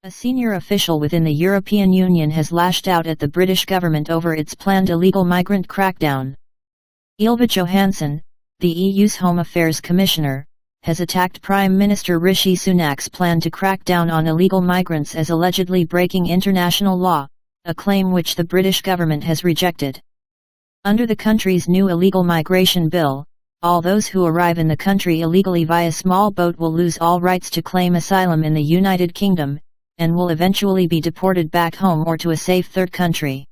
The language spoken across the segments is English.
A senior official within the European Union has lashed out at the British government over its planned illegal migrant crackdown. Ylva Johansson, the EU's Home Affairs Commissioner, has attacked Prime Minister Rishi Sunak's plan to crack down on illegal migrants as allegedly breaking international law, a claim which the British government has rejected. Under the country's new illegal migration bill, all those who arrive in the country illegally via small boat will lose all rights to claim asylum in the United Kingdom, and will eventually be deported back home or to a safe third country.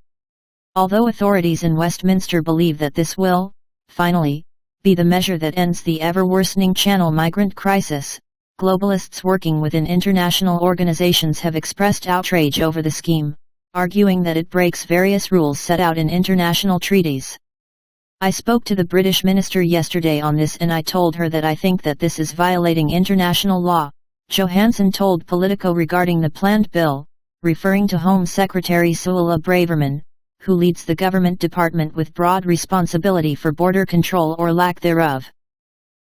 Although authorities in Westminster believe that this will, finally, be the measure that ends the ever-worsening Channel migrant crisis, globalists working within international organizations have expressed outrage over the scheme, arguing that it breaks various rules set out in international treaties. I spoke to the British minister yesterday on this and I told her that I think that this is violating international law, Johansson told Politico regarding the planned bill, referring to Home Secretary Ylva Johansson, who leads the government department with broad responsibility for border control or lack thereof.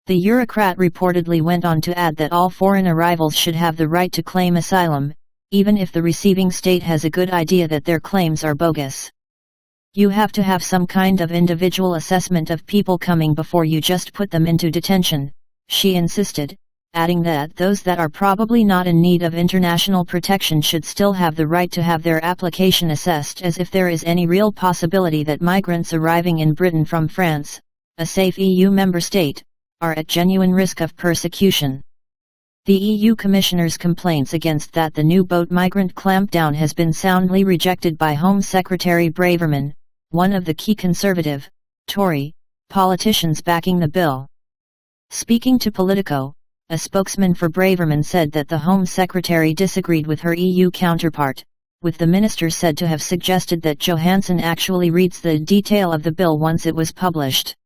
The bureaucrat reportedly went on to add that all foreign arrivals should have the right to claim asylum, even if the receiving state has a good idea that their claims are bogus. You have to have some kind of individual assessment of people coming before you just put them into detention, she insisted, adding that those that are probably not in need of international protection should still have the right to have their application assessed, as if there is any real possibility that migrants arriving in Britain from France, a safe EU member state, are at genuine risk of persecution. The EU Commissioner's complaints against the new boat migrant clampdown has been soundly rejected by Home Secretary Braverman, one of the key Conservative, Tory, politicians backing the bill. Speaking to Politico, a spokesman for Braverman said that the Home Secretary disagreed with her EU counterpart, with the minister said to have suggested that Johansson actually reads the detail of the bill once it was published.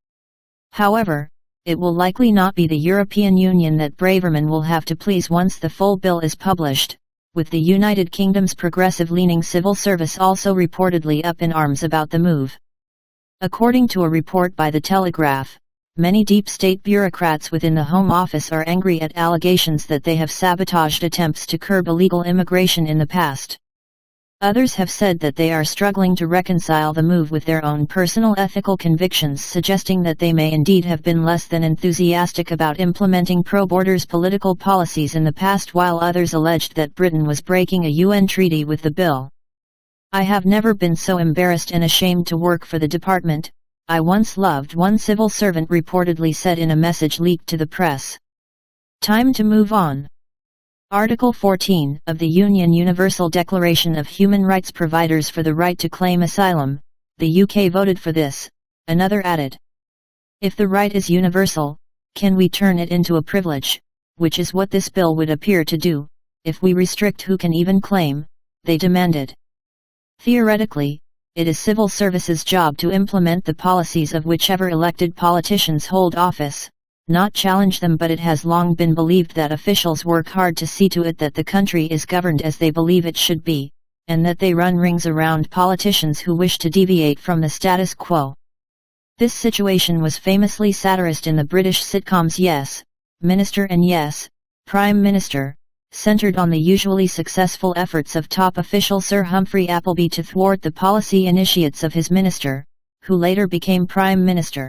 However, it will likely not be the European Union that Braverman will have to please once the full bill is published, with the United Kingdom's progressive-leaning civil service also reportedly up in arms about the move. According to a report by The Telegraph, many deep state bureaucrats within the Home Office are angry at allegations that they have sabotaged attempts to curb illegal immigration in the past. Others have said that they are struggling to reconcile the move with their own personal ethical convictions, suggesting that they may indeed have been less than enthusiastic about implementing pro-borders political policies in the past, while others alleged that Britain was breaking a UN treaty with the bill. "I have never been so embarrassed and ashamed to work for the department I once loved," one civil servant reportedly said in a message leaked to the press. Time to move on. Article 14 of the Universal Declaration of Human Rights provides for the right to claim asylum. The UK voted for this, another added. If the right is universal, can we turn it into a privilege, which is what this bill would appear to do, if we restrict who can even claim, they demanded. Theoretically, it is civil service's job to implement the policies of whichever elected politicians hold office, not challenge them, but it has long been believed that officials work hard to see to it that the country is governed as they believe it should be, and that they run rings around politicians who wish to deviate from the status quo. This situation was famously satirized in the British sitcoms Yes, Minister and Yes, Prime Minister, centered on the usually successful efforts of top official Sir Humphrey Appleby to thwart the policy initiates of his minister, who later became Prime Minister.